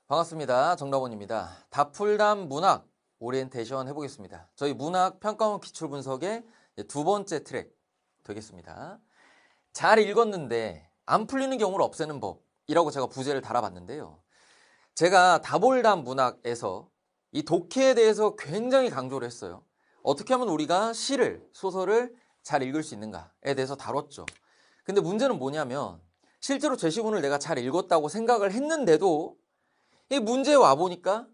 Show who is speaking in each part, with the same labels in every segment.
Speaker 1: 반갑습니다. 정답원입니다. 다풀담 문학 오리엔테이션 해보겠습니다. 저희 문학 평가원 기출 분석의 두 번째 트랙 되겠습니다. 잘 읽었는데 안 풀리는 경우를 없애는 법이라고 제가 부제를 달아봤는데요. 제가 다볼담 문학에서 이 독해에 대해서 굉장히 강조를 했어요. 어떻게 하면 우리가 시를, 소설을 잘 읽을 수 있는가에 대해서 다뤘죠. 근데 문제는 뭐냐면 실제로 제시문을 내가 잘 읽었다고 생각을 했는데도 이 문제에 와보니까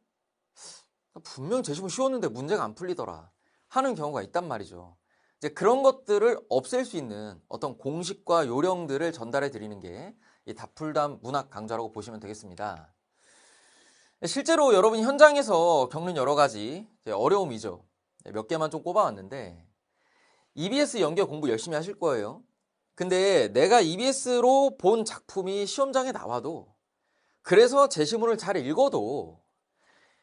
Speaker 1: 분명 제시문 쉬웠는데 문제가 안 풀리더라 하는 경우가 있단 말이죠. 이제 그런 것들을 없앨 수 있는 어떤 공식과 요령들을 전달해 드리는 게 이 다풀담 문학 강좌라고 보시면 되겠습니다. 실제로 여러분이 현장에서 겪는 여러 가지 어려움이죠. 몇 개만 좀 꼽아왔는데 EBS 연계 공부 열심히 하실 거예요. 근데 내가 EBS로 본 작품이 시험장에 나와도 그래서 제시문을 잘 읽어도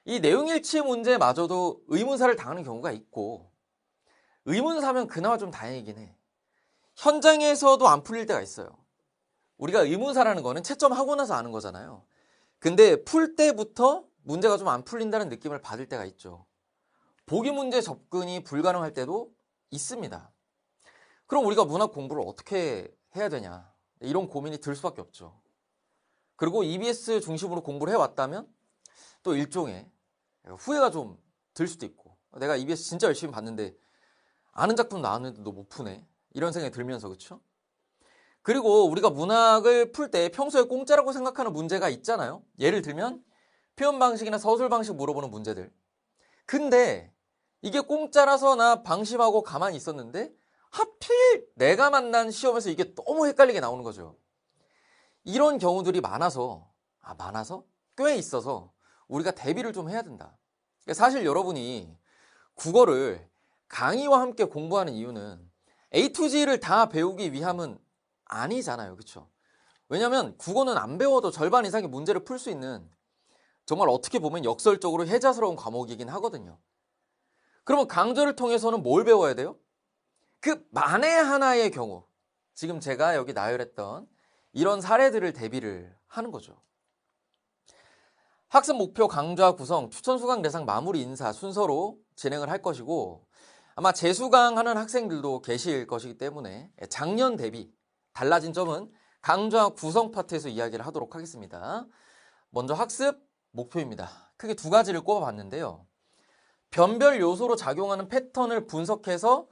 Speaker 1: 이 내용일치 문제마저도 의문사를 당하는 경우가 있고 의문사면 그나마 좀 다행이긴 해. 현장에서도 안 풀릴 때가 있어요. 우리가 의문사라는 거는 채점하고 나서 아는 거잖아요. 근데 풀 때부터 문제가 좀 안 풀린다는 느낌을 받을 때가 있죠. 보기 문제 접근이 불가능할 때도 있습니다. 그럼 우리가 문학 공부를 어떻게 해야 되냐 이런 고민이 들 수밖에 없죠. 그리고 EBS 중심으로 공부를 해왔다면 또 일종의 후회가 좀 들 수도 있고 내가 EBS 진짜 열심히 봤는데 아는 작품 나왔는데도 못 푸네 이런 생각이 들면서 그렇죠? 그리고 우리가 문학을 풀 때 평소에 공짜라고 생각하는 문제가 있잖아요. 예를 들면 표현 방식이나 서술 방식 물어보는 문제들. 근데 이게 공짜라서 나 방심하고 가만히 있었는데 하필 내가 만난 시험에서 이게 너무 헷갈리게 나오는 거죠. 이런 경우들이 많아서 꽤 있어서 우리가 대비를 좀 해야 된다. 사실 여러분이 국어를 강의와 함께 공부하는 이유는 A to G를 다 배우기 위함은 아니잖아요. 그렇죠? 왜냐하면 국어는 안 배워도 절반 이상의 문제를 풀 수 있는 정말 어떻게 보면 역설적으로 혜자스러운 과목이긴 하거든요. 그러면 강좌를 통해서는 뭘 배워야 돼요? 그 만에 하나의 경우, 지금 제가 여기 나열했던 이런 사례들을 대비를 하는 거죠. 학습 목표 강좌 구성, 추천 수강 대상 마무리 인사 순서로 진행을 할 것이고 아마 재수강하는 학생들도 계실 것이기 때문에 작년 대비 달라진 점은 강좌 구성 파트에서 이야기를 하도록 하겠습니다. 먼저 학습 목표입니다. 크게 두 가지를 꼽아봤는데요. 변별 요소로 작용하는 패턴을 분석해서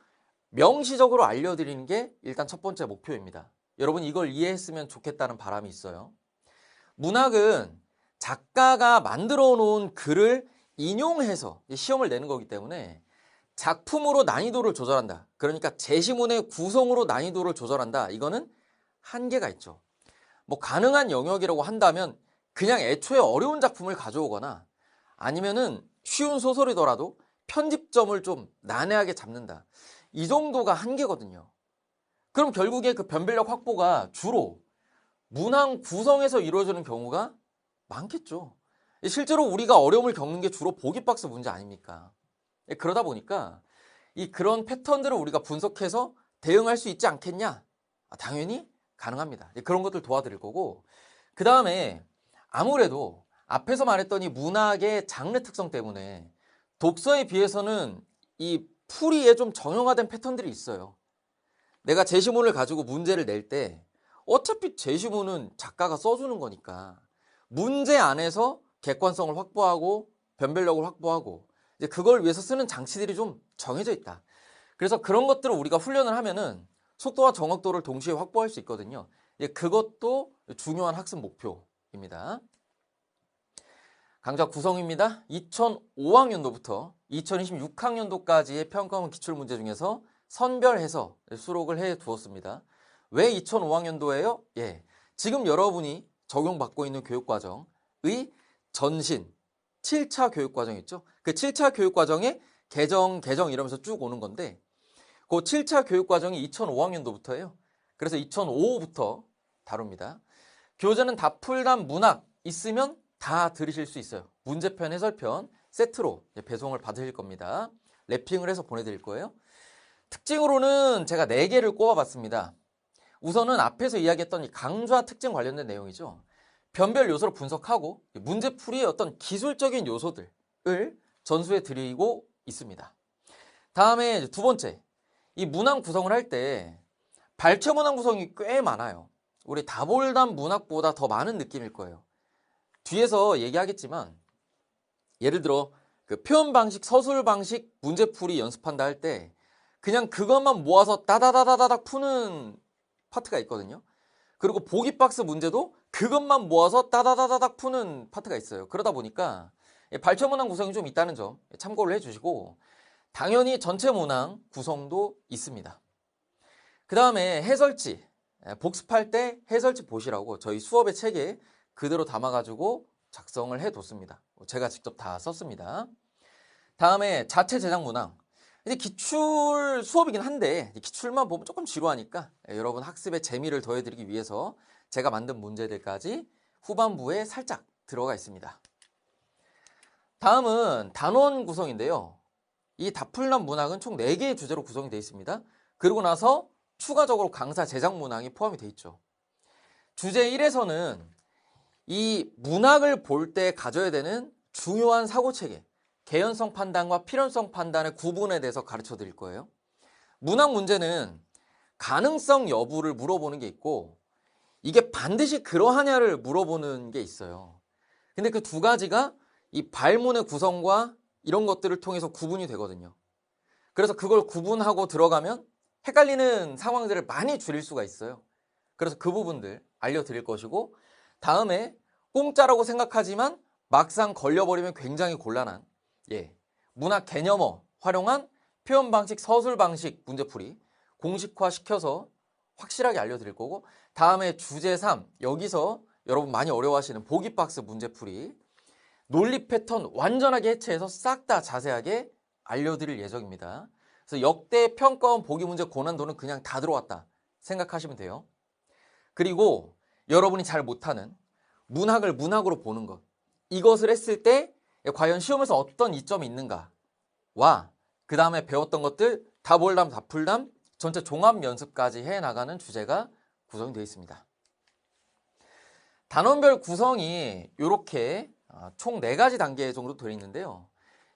Speaker 1: 명시적으로 알려드리는 게 일단 첫 번째 목표입니다. 여러분 이걸 이해했으면 좋겠다는 바람이 있어요. 문학은 작가가 만들어 놓은 글을 인용해서 시험을 내는 거기 때문에 작품으로 난이도를 조절한다. 그러니까 제시문의 구성으로 난이도를 조절한다. 이거는 한계가 있죠. 뭐 가능한 영역이라고 한다면 그냥 애초에 어려운 작품을 가져오거나 아니면은 쉬운 소설이더라도 편집점을 좀 난해하게 잡는다. 이 정도가 한계거든요. 그럼 결국에 그 변별력 확보가 주로 문항 구성에서 이루어지는 경우가 많겠죠. 실제로 우리가 어려움을 겪는 게 주로 보기 박스 문제 아닙니까? 그러다 보니까 그런 패턴들을 우리가 분석해서 대응할 수 있지 않겠냐? 당연히 가능합니다. 그런 것들 도와드릴 거고 그 다음에 아무래도 앞에서 말했던 이 문학의 장르 특성 때문에 독서에 비해서는 이 풀이에 좀 정형화된 패턴들이 있어요. 내가 제시문을 가지고 문제를 낼 때 어차피 제시문은 작가가 써주는 거니까 문제 안에서 객관성을 확보하고 변별력을 확보하고 이제 그걸 위해서 쓰는 장치들이 좀 정해져 있다. 그래서 그런 것들을 우리가 훈련을 하면은 속도와 정확도를 동시에 확보할 수 있거든요. 그것도 중요한 학습 목표입니다. 강좌 구성입니다. 2005학년도부터 2026학년도까지의 평가원 기출문제 중에서 선별해서 수록을 해 두었습니다. 왜 2005학년도예요? 지금 여러분이 적용받고 있는 교육과정의 전신 7차 교육과정 있죠? 그 7차 교육과정에 개정 이러면서 쭉 오는 건데 그 7차 교육과정이 2005학년도부터예요. 그래서 2005부터 다룹니다. 교재는 다풀담 문학 있으면 다 들으실 수 있어요. 문제편, 해설편 세트로 배송을 받으실 겁니다. 랩핑을 해서 보내드릴 거예요. 특징으로는 제가 4개를 꼽아봤습니다. 우선은 앞에서 이야기했던 이 강좌 특징 관련된 내용이죠. 변별 요소로 분석하고 문제풀이의 어떤 기술적인 요소들을 전수해 드리고 있습니다. 다음에 두 번째, 이 문항 구성을 할 때 발췌 문항 구성이 꽤 많아요. 우리 다볼담 문학보다 더 많은 느낌일 거예요. 뒤에서 얘기하겠지만 예를 들어 그 표현 방식, 서술 방식 문제풀이 연습한다 할 때 그냥 그것만 모아서 따다다다닥 푸는 파트가 있거든요. 그리고 보기 박스 문제도 그것만 모아서 따다다다닥 푸는 파트가 있어요. 그러다 보니까 발췌 문항 구성이 좀 있다는 점 참고를 해주시고, 당연히 전체 문항 구성도 있습니다. 그 다음에 해설지, 복습할 때 해설지 보시라고 저희 수업의 책에 그대로 담아가지고 작성을 해뒀습니다. 제가 직접 다 썼습니다. 다음에 자체 제작 문항. 이제 기출 수업이긴 한데 기출만 보면 조금 지루하니까 여러분 학습에 재미를 더해드리기 위해서 제가 만든 문제들까지 후반부에 살짝 들어가 있습니다. 다음은 단원 구성인데요. 이 다풀남 문항은 총 4개의 주제로 구성이 되어 있습니다. 그리고 나서 추가적으로 강사 제작 문항이 포함이 되어 있죠. 주제 1에서는 이 문학을 볼 때 가져야 되는 중요한 사고체계, 개연성 판단과 필연성 판단의 구분에 대해서 가르쳐 드릴 거예요. 문학 문제는 가능성 여부를 물어보는 게 있고 이게 반드시 그러하냐를 물어보는 게 있어요. 근데 그 두 가지가 이 발문의 구성과 이런 것들을 통해서 구분이 되거든요. 그래서 그걸 구분하고 들어가면 헷갈리는 상황들을 많이 줄일 수가 있어요. 그래서 그 부분들 알려드릴 것이고, 다음에 공짜라고 생각하지만 막상 걸려버리면 굉장히 곤란한 문학 개념어 활용한 표현 방식, 서술 방식 문제풀이 공식화 시켜서 확실하게 알려드릴 거고, 다음에 주제 3, 여기서 여러분 많이 어려워하시는 보기 박스 문제풀이 논리 패턴 완전하게 해체해서 싹 다 자세하게 알려드릴 예정입니다. 그래서 역대 평가원 보기 문제 고난도는 그냥 다 들어왔다 생각하시면 돼요. 그리고 여러분이 잘 못하는 문학을 문학으로 보는 것, 이것을 했을 때 과연 시험에서 어떤 이점이 있는가와 그 다음에 배웠던 것들 다볼담, 다풀담 전체 종합 연습까지 해나가는 주제가 구성이 되어 있습니다. 단원별 구성이 이렇게 총 4가지 단계 정도 되어 있는데요.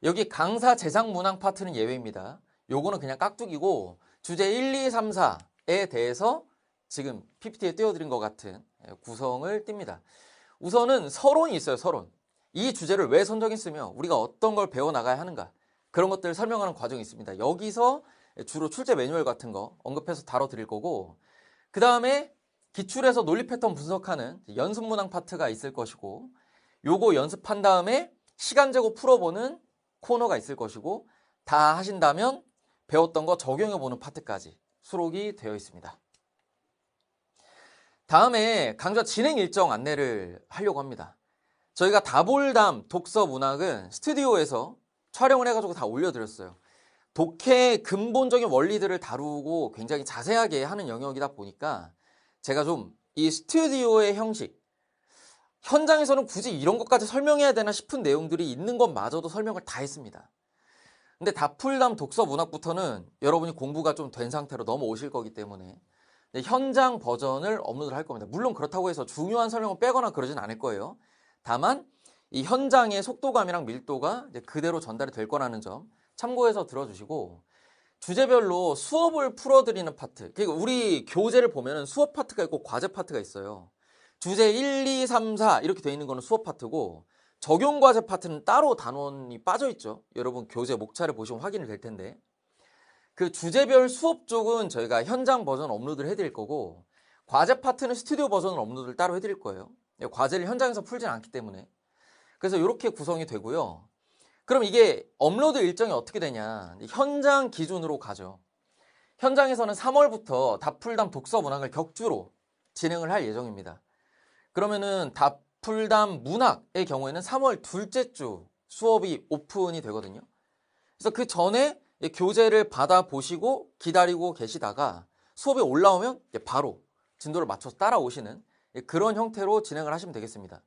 Speaker 1: 여기 강사 제작 문항 파트는 예외입니다. 요거는 그냥 깍두기고 주제 1, 2, 3, 4에 대해서 지금 PPT에 띄워드린 것 같은 구성을 띱니다. 우선은 서론이 있어요. 서론. 이 주제를 왜 선정했으며 우리가 어떤 걸 배워나가야 하는가, 그런 것들을 설명하는 과정이 있습니다. 여기서 주로 출제 매뉴얼 같은 거 언급해서 다뤄드릴 거고, 그 다음에 기출에서 논리 패턴 분석하는 연습 문항 파트가 있을 것이고, 요거 연습한 다음에 시간 재고 풀어보는 코너가 있을 것이고, 다 하신다면 배웠던 거 적용해보는 파트까지 수록이 되어 있습니다. 다음에 강좌 진행 일정 안내를 하려고 합니다. 저희가 다볼담 독서 문학은 스튜디오에서 촬영을 해가지고 다 올려드렸어요. 독해의 근본적인 원리들을 다루고 굉장히 자세하게 하는 영역이다 보니까 제가 좀 이 스튜디오의 형식, 현장에서는 굳이 이런 것까지 설명해야 되나 싶은 내용들이 있는 것마저도 설명을 다 했습니다. 근데 다풀담 독서 문학부터는 여러분이 공부가 좀 된 상태로 넘어오실 거기 때문에 현장 버전을 업로드를 할 겁니다. 물론 그렇다고 해서 중요한 설명을 빼거나 그러진 않을 거예요. 다만 이 현장의 속도감이랑 밀도가 이제 그대로 전달이 될 거라는 점 참고해서 들어주시고, 주제별로 수업을 풀어드리는 파트, 그러니까 우리 교재를 보면은 수업 파트가 있고 과제 파트가 있어요. 주제 1, 2, 3, 4 이렇게 되어 있는 거는 수업 파트고, 적용 과제 파트는 따로 단원이 빠져 있죠. 여러분 교재 목차를 보시면 확인이 될 텐데, 그 주제별 수업 쪽은 저희가 현장 버전 업로드를 해드릴 거고, 과제 파트는 스튜디오 버전을 업로드를 따로 해드릴 거예요. 과제를 현장에서 풀진 않기 때문에. 그래서 이렇게 구성이 되고요. 그럼 이게 업로드 일정이 어떻게 되냐, 현장 기준으로 가죠. 현장에서는 3월부터 다풀담 독서 문학을 격주로 진행을 할 예정입니다. 그러면은 다풀담 문학의 경우에는 3월 둘째 주 수업이 오픈이 되거든요. 그래서 그 전에 교재를 받아보시고 기다리고 계시다가 수업이 올라오면 바로 진도를 맞춰서 따라오시는 그런 형태로 진행을 하시면 되겠습니다.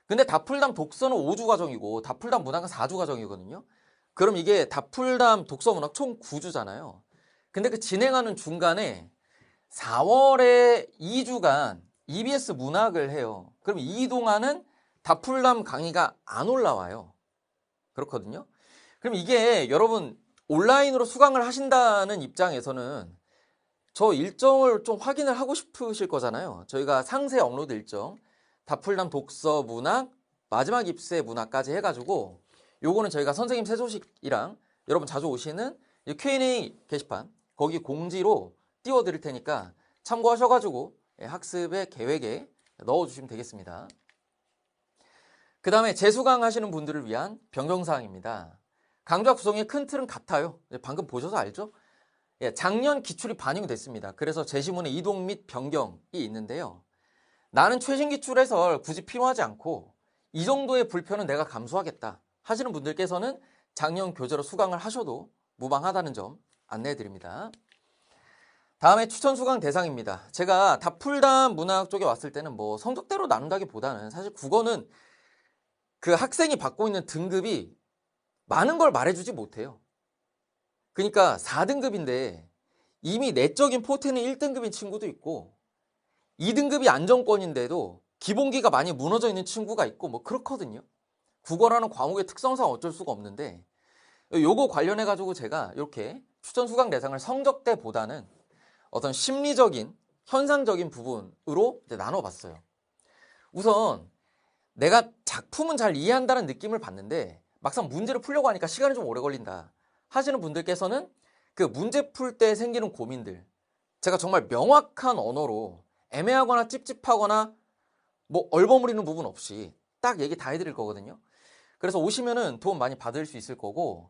Speaker 1: 근데 다풀담 독서는 5주 과정이고 다풀담 문학은 4주 과정이거든요. 그럼 이게 다풀담 독서 문학 총 9주잖아요. 근데 그 진행하는 중간에 4월에 2주간 EBS 문학을 해요. 그럼 이 동안은 다풀담 강의가 안 올라와요. 그렇거든요. 그럼 이게 여러분 온라인으로 수강을 하신다는 입장에서는 저 일정을 좀 확인을 하고 싶으실 거잖아요. 저희가 상세 업로드 일정, 다풀담 독서 문학, 마지막 입세 문학까지 해가지고 요거는 저희가 선생님 세소식이랑 여러분 자주 오시는 Q&A 게시판 거기 공지로 띄워드릴 테니까 참고하셔가지고 학습의 계획에 넣어주시면 되겠습니다. 그 다음에 재수강 하시는 분들을 위한 변경사항입니다. 강좌 구성의 큰 틀은 같아요. 방금 보셔서 알죠? 작년 기출이 반영이 됐습니다. 그래서 제시문의 이동 및 변경이 있는데요. 나는 최신 기출 해설 굳이 필요하지 않고 이 정도의 불편은 내가 감수하겠다 하시는 분들께서는 작년 교재로 수강을 하셔도 무방하다는 점 안내해 드립니다. 다음에 추천 수강 대상입니다. 제가 다풀담 문학 쪽에 왔을 때는 뭐 성적대로 나눈다기보다는 사실 국어는 그 학생이 받고 있는 등급이 많은 걸 말해주지 못해요. 그러니까 4등급인데 이미 내적인 포텐이 1등급인 친구도 있고 2등급이 안정권인데도 기본기가 많이 무너져 있는 친구가 있고 뭐 그렇거든요. 국어라는 과목의 특성상 어쩔 수가 없는데 요거 관련해 가지고 제가 이렇게 추천 수강 대상을 성적대보다는 어떤 심리적인 현상적인 부분으로 나눠봤어요. 우선 내가 작품은 잘 이해한다는 느낌을 받는데 막상 문제를 풀려고 하니까 시간이 좀 오래 걸린다 하시는 분들께서는 그 문제 풀 때 생기는 고민들 제가 정말 명확한 언어로 애매하거나 찝찝하거나 뭐 얼버무리는 부분 없이 딱 얘기 다 해드릴 거거든요. 그래서 오시면은 도움 많이 받을 수 있을 거고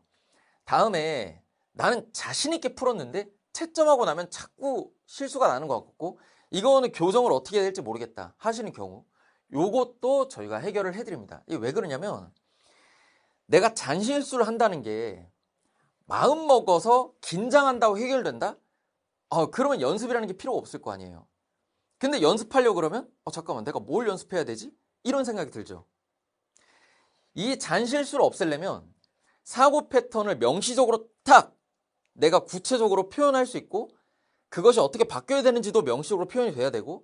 Speaker 1: 다음에 나는 자신 있게 풀었는데 채점하고 나면 자꾸 실수가 나는 것 같고 이거는 교정을 어떻게 해야 될지 모르겠다 하시는 경우 요것도 저희가 해결을 해드립니다. 이게 왜 그러냐면 내가 잔실수를 한다는 게 마음 먹어서 긴장한다고 해결된다? 그러면 연습이라는 게 필요가 없을 거 아니에요. 근데 연습하려고 그러면 잠깐만 내가 뭘 연습해야 되지? 이런 생각이 들죠. 이 잔실수를 없애려면 사고 패턴을 명시적으로 탁 내가 구체적으로 표현할 수 있고 그것이 어떻게 바뀌어야 되는지도 명시적으로 표현이 돼야 되고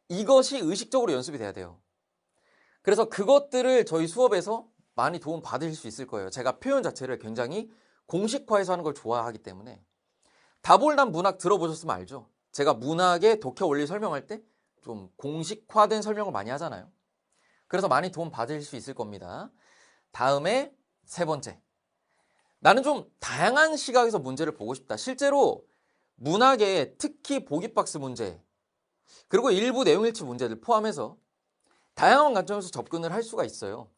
Speaker 1: 이것이 의식적으로 연습이 돼야 돼요. 그래서 그것들을 저희 수업에서 많이 도움 받으실 수 있을 거예요. 제가 표현 자체를 굉장히 공식화해서 하는 걸 좋아하기 때문에 다볼담 문학 들어보셨으면 알죠? 제가 문학의 독해 원리 설명할 때 좀 공식화된 설명을 많이 하잖아요. 그래서 많이 도움 받으실 수 있을 겁니다. 다음에 세 번째. 나는 좀 다양한 시각에서 문제를 보고 싶다. 실제로 문학에 특히 보기박스 문제 그리고 일부 내용일치 문제들 포함해서 다양한 관점에서 접근을 할 수가 있어요.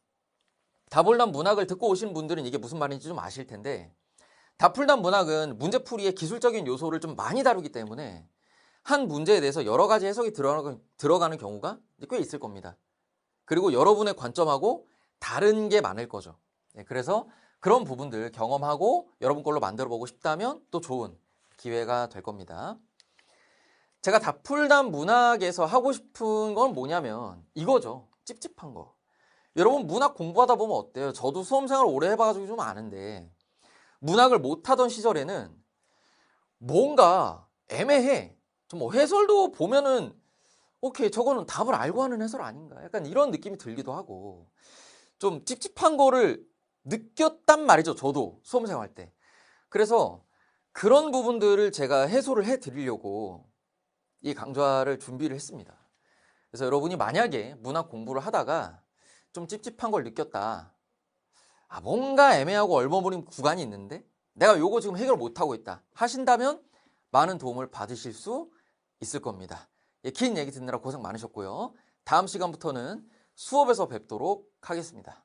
Speaker 1: 다볼담 문학을 듣고 오신 분들은 이게 무슨 말인지 좀 아실 텐데 다풀담 문학은 문제풀이의 기술적인 요소를 좀 많이 다루기 때문에 한 문제에 대해서 여러 가지 해석이 들어가는 경우가 꽤 있을 겁니다. 그리고 여러분의 관점하고 다른 게 많을 거죠. 그래서 그런 부분들 경험하고 여러분 걸로 만들어 보고 싶다면 또 좋은 기회가 될 겁니다. 제가 다풀담 문학에서 하고 싶은 건 뭐냐면 이거죠. 찝찝한 거. 여러분 문학 공부하다 보면 어때요? 저도 수험생활 오래 해봐가지고 좀 아는데 문학을 못하던 시절에는 뭔가 애매해. 좀 뭐 해설도 보면은 오케이 저거는 답을 알고 하는 해설 아닌가 약간 이런 느낌이 들기도 하고 좀 찝찝한 거를 느꼈단 말이죠. 저도 수험생활 때. 그래서 그런 부분들을 제가 해소를 해드리려고 이 강좌를 준비를 했습니다. 그래서 여러분이 만약에 문학 공부를 하다가 좀 찝찝한 걸 느꼈다. 뭔가 애매하고 얼버무린 구간이 있는데 내가 요거 지금 해결 못하고 있다 하신다면 많은 도움을 받으실 수 있을 겁니다. 긴 얘기 듣느라 고생 많으셨고요. 다음 시간부터는 수업에서 뵙도록 하겠습니다.